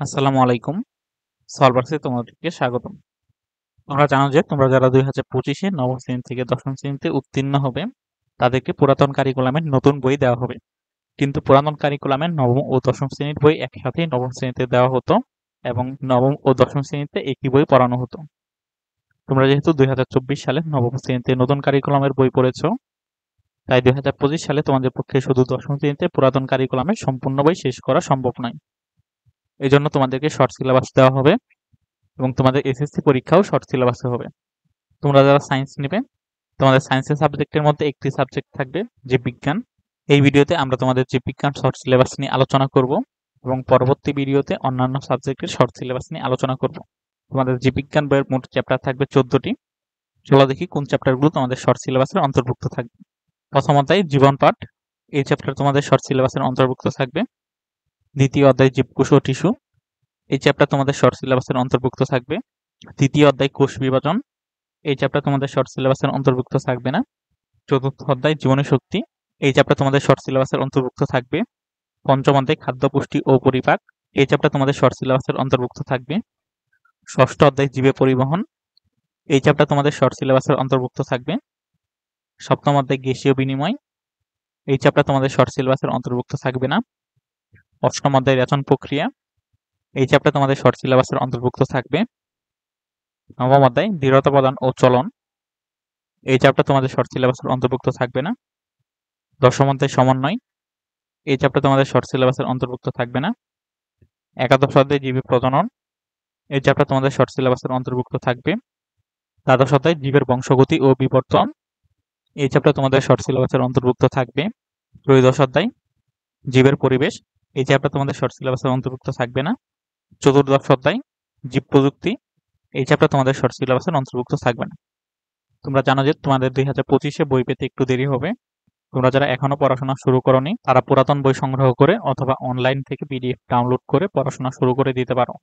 আসসালামু আলাইকুম। সলভার্সে তোমাদেরকে স্বাগতম। তোমরা জানো যে তোমরা যারা 2025-এ নবম শ্রেণী থেকে দশম শ্রেণীতে উত্তীর্ণ হবে তাদেরকে পুরাতন কারিকুলামের নতুন বই দেওয়া হবে। কিন্তু পুরাতন কারিকুলামের নবম ও দশম শ্রেণীর বই একসাথেই নবম শ্রেণীতে দেওয়া হতো এবং নবম ও দশম শ্রেণীতে একই বই পড়ানো হতো। তোমরা যেহেতু 2024 সালে নবম শ্রেণীতে নতুন কারিকুলামের বই পড়েছো, তাই 2025 সালে তোমাদের পক্ষে শুধু দশম শ্রেণীতে পুরাতন কারিকুলামের সম্পূর্ণ বই শেষ করা সম্ভব নয়। এই জন্য তোমাদেরকে শর্ট সিলেবাস দেওয়া হবে এবং তোমাদের এসএসসি পরীক্ষাও শর্ট সিলেবাসে হবে। তোমরা যারা সায়েন্স নেবে, তোমাদের সায়েন্সের সাবজেক্টের মধ্যে একটি সাবজেক্ট থাকবে যে বিজ্ঞান। এই ভিডিওতে আমরা তোমাদের যে বিজ্ঞান শর্ট সিলেবাস নিয়ে আলোচনা করব এবং পরবর্তী ভিডিওতে অন্যান্য সাবজেক্টের শর্ট সিলেবাস নিয়ে আলোচনা করব। তোমাদের যে বিজ্ঞান বইয়ের মোট চ্যাপ্টার থাকবে 14টি। চলো দেখি কোন চ্যাপ্টারগুলো তোমাদের শর্ট সিলেবাসের অন্তর্ভুক্ত থাকবে। প্রথম অধ্যায় জীবন পাঠ, এই চ্যাপ্টার তোমাদের শর্ট সিলেবাসের অন্তর্ভুক্ত থাকবে। দ্বিতীয় অধ্যায় জীবকোষ ও টিস্যু, এই চ্যাপ্টার তোমাদের শর্ট সিলেবাসের অন্তর্ভুক্ত থাকবে। তৃতীয় অধ্যায় কোষ বিভাজন, এই চ্যাপ্টার তোমাদের শর্ট সিলেবাসের অন্তর্ভুক্ত থাকবে না। চতুর্থ অধ্যায় জীবনী শক্তি, এই চ্যাপ্টার তোমাদের শর্ট সিলেবাসের অন্তর্ভুক্ত থাকবে। পঞ্চম অধ্যায় খাদ্য পুষ্টি ও পরিপাক, এই চ্যাপ্টার তোমাদের শর্ট সিলেবাসের অন্তর্ভুক্ত থাকবে। ষষ্ঠ অধ্যায় জীবে পরিবহন, এই চ্যাপ্টার তোমাদের শর্ট সিলেবাসের অন্তর্ভুক্ত থাকবে। সপ্তম অধ্যায় গ্যাসীয় বিনিময়, এই চ্যাপ্টার তোমাদের শর্ট সিলেবাসের অন্তর্ভুক্ত থাকবে না। অষ্টম অধ্যায় রেচন প্রক্রিয়া, এই চ্যাপ্টার তোমাদের শর্ট সিলেবাসের অন্তর্ভুক্ত থাকবে। নবম অধ্যায় দৃঢ়তা প্রদান ও চলন, এই চ্যাপ্টার তোমাদের শর্ট সিলেবাসের অন্তর্ভুক্ত থাকবে না। দশম অধ্যায় সমন্বয়, এই চ্যাপ্টার তোমাদের শর্ট সিলেবাসের অন্তর্ভুক্ত থাকবে না। একাদশ অধ্যায় জীবের প্রজনন, এই চ্যাপ্টার তোমাদের শর্ট সিলেবাসের অন্তর্ভুক্ত থাকবে। দ্বাদশ অধ্যায় জীবের বংশগতি ও বিবর্তন, এই চ্যাপ্টার তোমাদের শর্ট সিলেবাসের অন্তর্ভুক্ত থাকবে। ত্রয়োদশ অধ্যায় জীবের পরিবেশ, এই চ্যাপ্টার তোমাদের শর্ট সিলেবাসের অন্তর্ভুক্ত থাকবে না। চতুর্দশ অধ্যায় জীব প্রযুক্তি, এই চ্যাপ্টার তোমাদের শর্ট সিলেবাসের অন্তর্ভুক্ত থাকবে না। তোমরা জানো যে তোমাদের 2025-এ বই পেতে একটু দেরি হবে। তোমরা যারা এখনো পড়াশোনা শুরু করোনি তারা পুরাতন বই সংগ্রহ করে অথবা অনলাইন থেকে পিডিএফ ডাউনলোড করে পড়াশোনা শুরু করে দিতে পারো।